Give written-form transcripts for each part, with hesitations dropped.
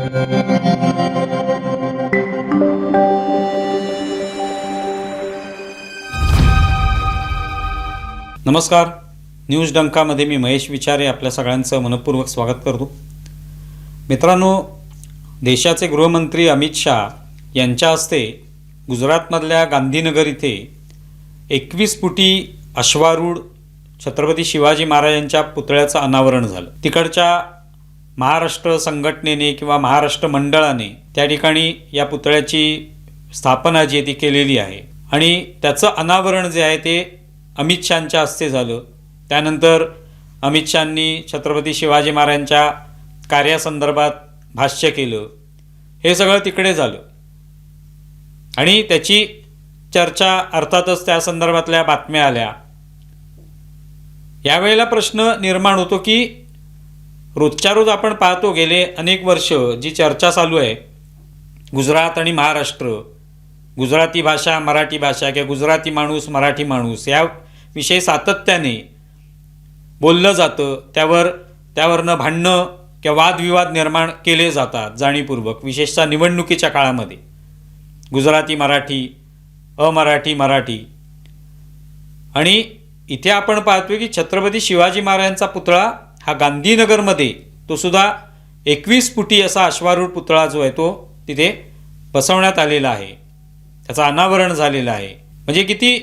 नमस्कार. न्यूज डंकामध्ये मी महेश विचारे आपल्या सगळ्यांचं मनपूर्वक स्वागत करतो. मित्रांनो, देशाचे गृहमंत्री अमित शाह यांच्या हस्ते गुजरातमधल्या गांधीनगर इथे 21 फुटी अश्वारूढ छत्रपती शिवाजी महाराजांच्या पुतळ्याचं अनावरण झालं. तिकडच्या महाराष्ट्र संघटनेने किंवा महाराष्ट्र मंडळाने त्या ठिकाणी या पुतळ्याची स्थापना जी आहे ती केलेली आहे आणि त्याचं अनावरण जे आहे ते अमित शहांच्या हस्ते झालं. त्यानंतर अमित शहांनी छत्रपती शिवाजी महाराजांच्या कार्यासंदर्भात भाष्य केलं. हे सगळं तिकडे झालं आणि त्याची चर्चा अर्थातच त्या संदर्भातल्या बातम्या आल्या. यावेळेला प्रश्न निर्माण होतो की रोजच्या रोज आपण पाहतो गेले अनेक वर्ष जी चर्चा चालू आहे गुजरात आणि महाराष्ट्र, गुजराती भाषा मराठी भाषा किंवा गुजराती माणूस मराठी माणूस या विषयी सातत्याने बोललं जातं. त्यावरनं भांडणं किंवा वादविवाद निर्माण केले जातात जाणीवपूर्वक, विशेषतः निवडणुकीच्या काळामध्ये. गुजराती मराठी, अमराठी मराठी. आणि इथे आपण पाहतोय की छत्रपती शिवाजी महाराजांचा पुतळा हा गांधीनगरमध्ये, तो सुद्धा 21 फुटी असा अश्वारूढ पुतळा जो आहे तो तिथे बसवण्यात आलेला आहे, त्याचं अनावरण झालेलं आहे. म्हणजे किती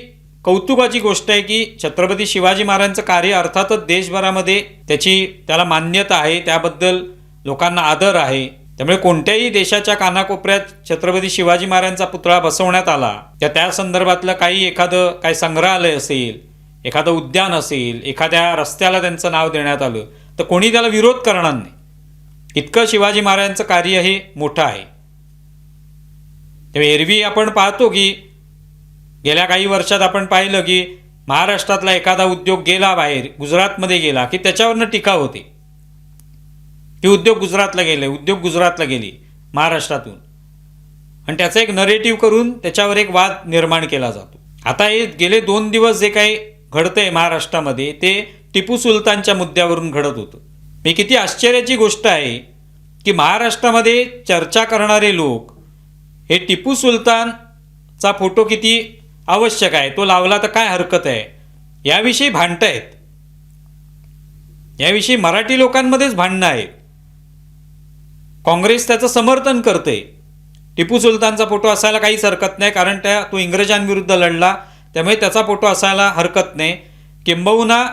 कौतुकाची गोष्ट आहे की छत्रपती शिवाजी महाराजांचं कार्य अर्थातच देशभरामध्ये त्याला मान्यता आहे, त्याबद्दल लोकांना आदर आहे. त्यामुळे कोणत्याही देशाच्या कानाकोपऱ्यात छत्रपती शिवाजी महाराजांचा पुतळा बसवण्यात आला त्या संदर्भातलं काही संग्रहालय असेल, एखादं उद्यान असेल, एखाद्या रस्त्याला त्यांचं नाव देण्यात आलं तर कोणी त्याला विरोध करणार नाही. इतकं शिवाजी महाराजांचं कार्य हे मोठं आहे. तेव्हा एरवी आपण पाहतो की गेल्या काही वर्षात आपण पाहिलं की महाराष्ट्रातला एखादा उद्योग गेला बाहेर, गुजरातमध्ये गेला की त्याच्यावरनं टीका होते की उद्योग गुजरातला गेले महाराष्ट्रातून, आणि त्याचा एक नरेटिव्ह करून त्याच्यावर एक वाद निर्माण केला जातो. आता हे गेले 2 दिवस जे काही घडतंय महाराष्ट्रामध्ये ते टिपू सुलतानच्या मुद्द्यावरून घडत होतं. ही किती आश्चर्याची गोष्ट आहे की महाराष्ट्रामध्ये चर्चा करणारे लोक हे टिपू सुलतानचा फोटो किती आवश्यक आहे, तो लावला तर काय हरकत आहे, याविषयी भांडतायत. याविषयी मराठी लोकांमध्येच भांडणं आहेत. काँग्रेस त्याचं समर्थन करते. टिपू सुलतानचा फोटो असायला काहीच हरकत नाही, कारण तो इंग्रजांविरुद्ध लढला, त्यामुळे त्याचा फोटो असायला हरकत नाही. किंबहुना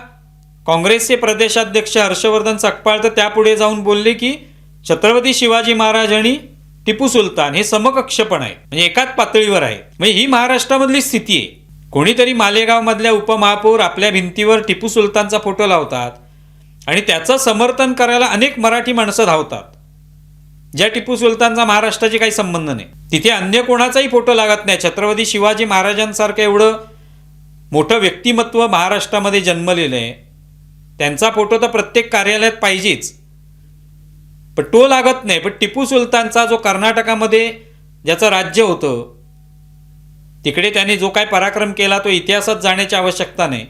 काँग्रेसचे प्रदेशाध्यक्ष हर्षवर्धन सकपाळ तर त्यापुढे जाऊन बोलले की छत्रपती शिवाजी महाराज आणि टिपू सुलतान हे समकक्ष पण आहे, म्हणजे एकाच पातळीवर आहे. म्हणजे ही महाराष्ट्रामधली स्थिती आहे. कोणीतरी मालेगावमधल्या उपमहापौर आपल्या भिंतीवर टिपू सुलतानचा फोटो लावतात आणि त्याचं समर्थन करायला अनेक मराठी माणसं धावतात, ज्या टिपू सुलतानचा महाराष्ट्राशी काही संबंध नाही. तिथे अन्य कोणाचाही फोटो लागत नाही. छत्रपती शिवाजी महाराजांसारखं एवढं मोठं व्यक्तिमत्व महाराष्ट्रामध्ये जन्मलेलं आहे, त्यांचा फोटो तर प्रत्येक कार्यालयात पाहिजेच, पण तो लागत नाही. पण टिपू सुलतानचा जो कर्नाटकामध्ये ज्याचं राज्य होतं, तिकडे त्याने जो काय पराक्रम केला तो इतिहासात जाण्याची आवश्यकता नाही,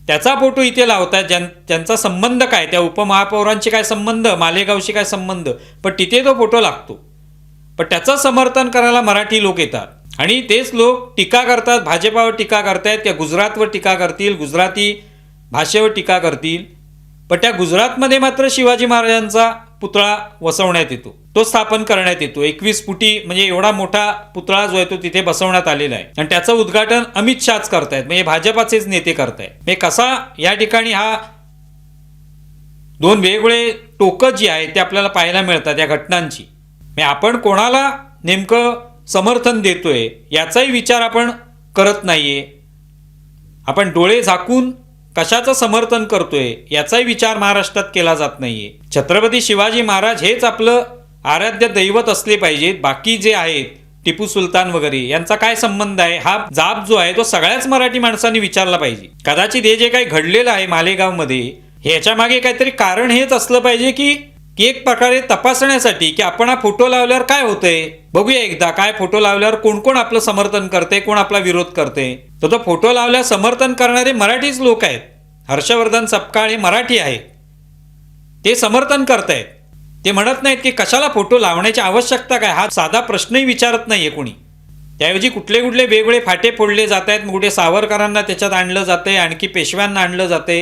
त्याचा फोटो इथे लावतात. ज्यांचा संबंध काय, त्या उपमहापौरांशी काय संबंध, मालेगावशी काय संबंध, पण तिथे तो फोटो लागतो. पण त्याचं समर्थन करायला मराठी लोक येतात आणि तेच लोक टीका करतात, भाजपावर टीका करतायत, त्या गुजरातवर टीका करतील, गुजराती भाषेवर टीका करतील. पण त्या गुजरातमध्ये मात्र शिवाजी महाराजांचा पुतळा वसवण्यात येतो, तो स्थापन करण्यात येतो. 21 फुटी म्हणजे एवढा मोठा पुतळा जो आहे तो तिथे बसवण्यात आलेला आहे आणि त्याचं उद्घाटन अमित शहाच करतायत, म्हणजे भाजपाचेच नेते करतायत. म्हणजे कसा या ठिकाणी हा 2 वेगवेगळे टोकं जी आहेत ते आपल्याला पाहायला मिळतात या घटनांची. म्हणजे आपण कोणाला नेमकं समर्थन देतोय याचाही विचार आपण करत नाहीये. आपण डोळे झाकून कशाचं समर्थन करतोय याचाही विचार महाराष्ट्रात केला जात नाहीये. छत्रपती शिवाजी महाराज हेच आपलं आराध्य दैवत असले पाहिजेत. बाकी जे आहेत टिपू सुलतान वगैरे यांचा काय संबंध आहे, हा जाब जो आहे तो सगळ्याच मराठी माणसांनी विचारला पाहिजे. कदाचित हे जे काही घडलेलं आहे मालेगावमध्ये ह्याच्या मागे काहीतरी कारण हेच असलं पाहिजे की एक प्रकारे तपासण्यासाठी की आपण हा फोटो लावल्यावर काय होतंय, बघूया एकदा काय फोटो लावल्यावर कोण कोण आपलं समर्थन करते, कोण आपला विरोध करते. तो फोटो लावल्यावर समर्थन करणारे मराठीच लोक आहेत. हर्षवर्धन सकपाळ हे मराठी आहेत, ते समर्थन करतायत. ते म्हणत नाहीत की कशाला फोटो लावण्याची आवश्यकता काय, हा साधा प्रश्नही विचारत नाहीये कोणी. त्याऐवजी कुठले कुठले वेगवेगळे फाटे फोडले जात आहेत. कुठे सावरकरांना त्याच्यात आणलं जाते, आणखी पेशव्यांना आणलं जाते.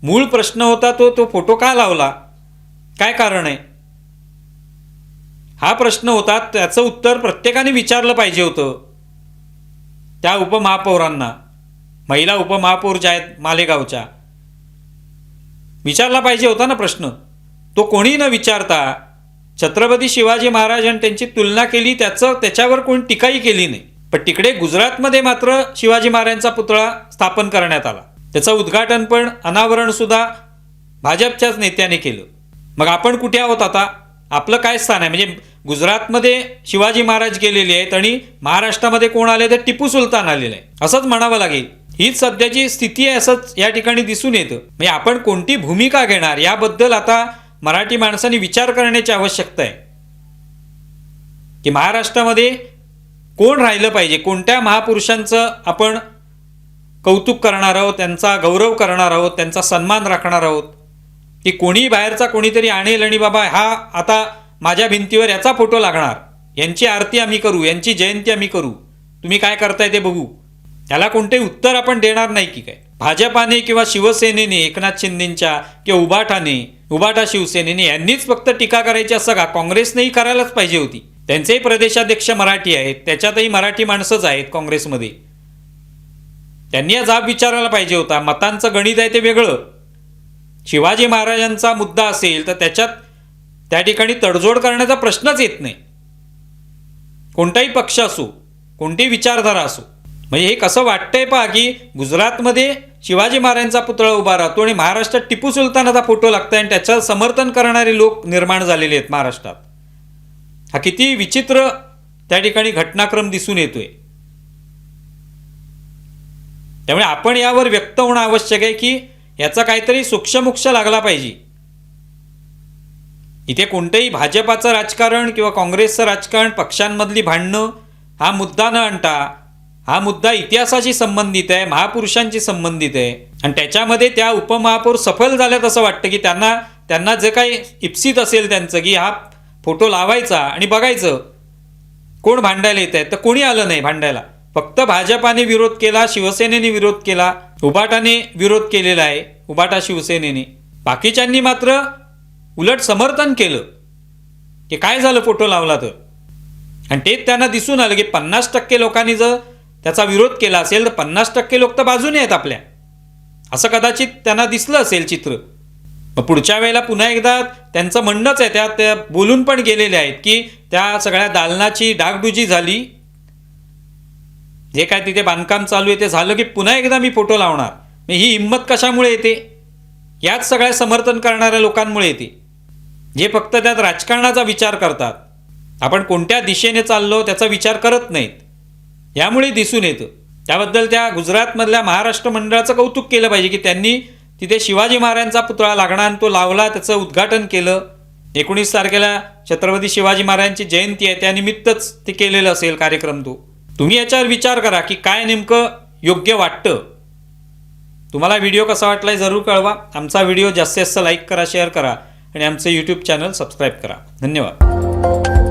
मूळ प्रश्न होता तो फोटो का लावला, काय कारण आहे, हा प्रश्न होता. त्याचं उत्तर प्रत्येकाने विचारलं पाहिजे होतं. त्या उपमहापौरांना, महिला उपमहापौर ज्या आहेत मालेगावच्या, विचारला पाहिजे होता ना प्रश्न. तो कोणी न विचारता छत्रपती शिवाजी महाराज आणि त्यांची तुलना केली, त्याच्यावर कोणी टीकाही केली नाही. पण तिकडे गुजरातमध्ये मात्र शिवाजी महाराजांचा पुतळा स्थापन करण्यात आला. त्याचं उद्घाटन पण अनावरण सुद्धा भाजपच्याच नेत्याने केलं. मग आपण कुठे आहोत आता, आपलं काय स्थान आहे? म्हणजे गुजरातमध्ये शिवाजी महाराज गेलेले आहेत आणि महाराष्ट्रामध्ये कोण आले तर टिपू सुलतान आलेला आहे, असंच म्हणावं लागेल. हीच सध्याची स्थिती आहे, असंच या ठिकाणी दिसून येतं. म्हणजे आपण कोणती भूमिका घेणार याबद्दल आता मराठी माणसांनी विचार करण्याची आवश्यकता आहे की महाराष्ट्रामध्ये कोण राहिलं पाहिजे, कोणत्या महापुरुषांचं आपण कौतुक करणार आहोत, त्यांचा गौरव करणार आहोत, त्यांचा सन्मान राखणार आहोत, की कोणी बाहेरचा कोणीतरी आणेल आणि बाबा हा आता माझ्या भिंतीवर याचा फोटो लागणार, यांची आरती आम्ही करू, यांची जयंती आम्ही करू, तुम्ही काय करताय ते बघू. त्याला कोणतेही उत्तर आपण देणार नाही की काय. भाजपाने किंवा शिवसेनेने, एकनाथ शिंदेंच्या किंवा उबाटा शिवसेनेने यांनीच फक्त टीका करायची असं का? काँग्रेसनेही करायलाच पाहिजे होती. त्यांचेही प्रदेशाध्यक्ष मराठी आहेत, त्याच्यातही मराठी माणसंच आहेत काँग्रेसमध्ये. त्यांनी हा जाब विचारायला पाहिजे होता. मतांचं गणित आहे ते वेगळं. शिवाजी महाराजांचा मुद्दा असेल तर त्या ठिकाणी तडजोड करण्याचा प्रश्नच येत नाही. कोणताही पक्ष असो, कोणतीही विचारधारा असो. म्हणजे हे कसं वाटतंय पहा की गुजरातमध्ये शिवाजी महाराजांचा पुतळा उभा राहतो आणि महाराष्ट्रात टिपू सुलतानाचा फोटो लागतोय आणि त्याचं समर्थन करणारे लोक निर्माण झालेले आहेत महाराष्ट्रात. हा किती विचित्र त्या ठिकाणी घटनाक्रम दिसून येतोय. त्यामुळे आपण यावर व्यक्त होणं आवश्यक आहे की याचा काहीतरी सूक्ष्ममुक्ष लागला पाहिजे. इथे कोणतंही भाजपाचं राजकारण किंवा काँग्रेसचं राजकारण, पक्षांमधली भांडणं हा मुद्दा न आणता हा मुद्दा इतिहासाशी संबंधित आहे, महापुरुषांशी संबंधित आहे. आणि त्याच्यामध्ये त्या उपमहापौर सफल झाल्यात असं वाटतं की त्यांना जे काही इप्सित असेल त्यांचं की हा फोटो लावायचा आणि बघायचं कोण भांडायला येत आहे, तर कोणी आलं नाही भांडायला. फक्त भाजपाने विरोध केला, शिवसेनेने विरोध केला, उबाटाने विरोध केलेला आहे, उबाटा शिवसेनेने. बाकीच्यांनी मात्र उलट समर्थन केलं की काय झालं फोटो लावला तर. आणि तेच त्यांना दिसून आलं की 50% लोकांनी जर त्याचा विरोध केला असेल तर 50% लोक तर बाजूने आहेत आपल्या, असं कदाचित त्यांना दिसलं असेल चित्र. मग पुढच्या वेळेला पुन्हा एकदा त्यांचं म्हणणंच आहे, त्या बोलून पण गेलेले आहेत की त्या सगळ्या दालनाची डागडुजी झाली, जे काय तिथे बांधकाम चालू आहे ते झालं की पुन्हा एकदा मी फोटो लावणार. मग ही हिंमत कशामुळे येते? याच सगळ्या समर्थन करणाऱ्या लोकांमुळे येते, जे फक्त त्यात राजकारणाचा विचार करतात. आपण कोणत्या दिशेने चाललो त्याचा विचार करत नाहीत, यामुळे दिसून येतं. त्याबद्दल त्या गुजरातमधल्या महाराष्ट्र मंडळाचं कौतुक केलं पाहिजे की त्यांनी तिथे शिवाजी महाराजांचा पुतळा लागणार आणि तो लावला, त्याचं उद्घाटन केलं. 19 तारखेला छत्रपती शिवाजी महाराजांची जयंती आहे, त्यानिमित्तच ते केलेलं असेल कार्यक्रम तो. तुम्ही याच्यावर विचार करा की काय नेमकं योग्य वाटतं. तुम्हाला व्हिडिओ कसा वाटलाय जरूर कळवा. आमचा व्हिडिओ जास्तीत जास्त लाईक करा, शेअर करा आणि आमचे यूट्यूब चॅनल सबस्क्राईब करा. धन्यवाद.